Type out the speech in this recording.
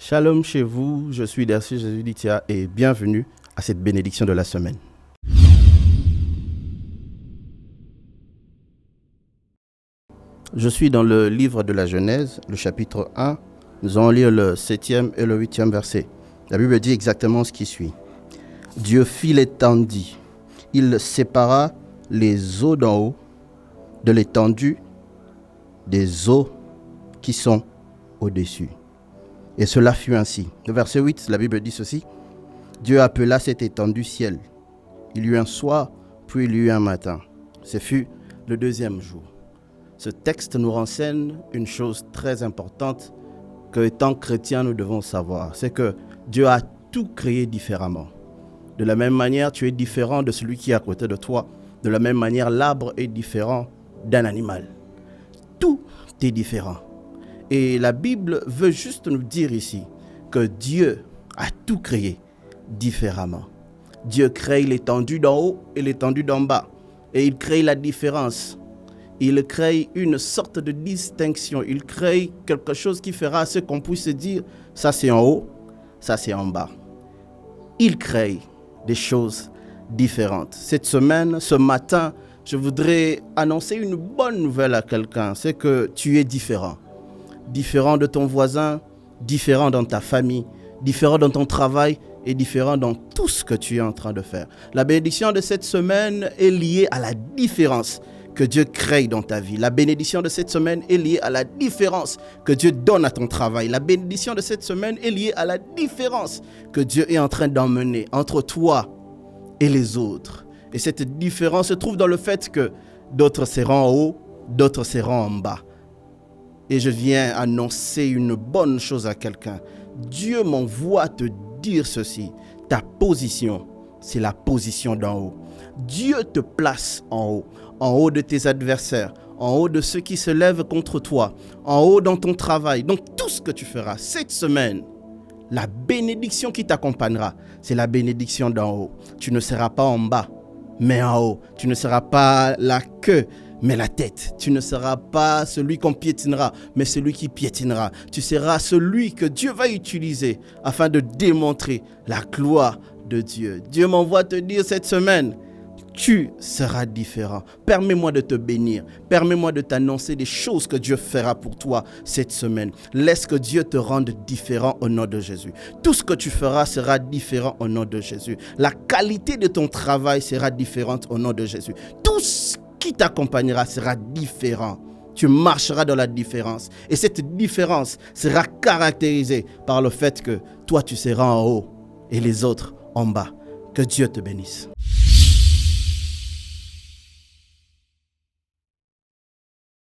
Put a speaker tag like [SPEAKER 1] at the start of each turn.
[SPEAKER 1] Shalom chez vous, je suis Dercy Jésus Ditia et bienvenue à cette bénédiction de la semaine. Je suis dans le livre de la Genèse, le chapitre 1. Nous allons lire le 7e et le 8e verset. La Bible dit exactement ce qui suit. Dieu fit l'étendue. Il sépara les eaux d'en haut de l'étendue des eaux qui sont au-dessus. Et cela fut ainsi. Le verset 8, la Bible dit ceci. Dieu appela cette étendue ciel. Il y eut un soir, puis il y eut un matin. Ce fut le deuxième jour. Ce texte nous renseigne une chose très importante que, étant chrétiens, nous devons savoir. C'est que Dieu a tout créé différemment. De la même manière, tu es différent de celui qui est à côté de toi. De la même manière, l'arbre est différent d'un animal. Tout est différent. Et la Bible veut juste nous dire ici que Dieu a tout créé différemment. Dieu crée l'étendue d'en haut et l'étendue d'en bas. Et il crée la différence. Il crée une sorte de distinction. Il crée quelque chose qui fera ce qu'on puisse dire, ça c'est en haut, ça c'est en bas. Il crée des choses différentes. Cette semaine, ce matin, je voudrais annoncer une bonne nouvelle à quelqu'un. C'est que tu es différent. Différent de ton voisin, différent dans ta famille, différent dans ton travail et différent dans tout ce que tu es en train de faire. La bénédiction de cette semaine est liée à la différence que Dieu crée dans ta vie. La bénédiction de cette semaine est liée à la différence que Dieu donne à ton travail. La bénédiction de cette semaine est liée à la différence que Dieu est en train d'emmener entre toi et les autres. Et cette différence se trouve dans le fait que d'autres seront en haut, d'autres seront en bas. Et je viens annoncer une bonne chose à quelqu'un. Dieu m'envoie te dire ceci. Ta position, c'est la position d'en haut. Dieu te place en haut de tes adversaires, en haut de ceux qui se lèvent contre toi, en haut dans ton travail, dans tout ce que tu feras. Cette semaine, la bénédiction qui t'accompagnera, c'est la bénédiction d'en haut. Tu ne seras pas en bas, mais en haut. Tu ne seras pas la queue, mais la tête. Tu ne seras pas celui qu'on piétinera, mais celui qui piétinera. Tu seras celui que Dieu va utiliser afin de démontrer la gloire de Dieu. Dieu m'envoie te dire cette semaine, tu seras différent. Permets-moi de te bénir. Permets-moi de t'annoncer des choses que Dieu fera pour toi cette semaine. Laisse que Dieu te rende différent au nom de Jésus. Tout ce que tu feras sera différent au nom de Jésus. La qualité de ton travail sera différente au nom de Jésus. Tout ce qui t'accompagnera sera différent. Tu marcheras dans la différence. Et cette différence sera caractérisée par le fait que toi, tu seras en haut et les autres en bas. Que Dieu te bénisse.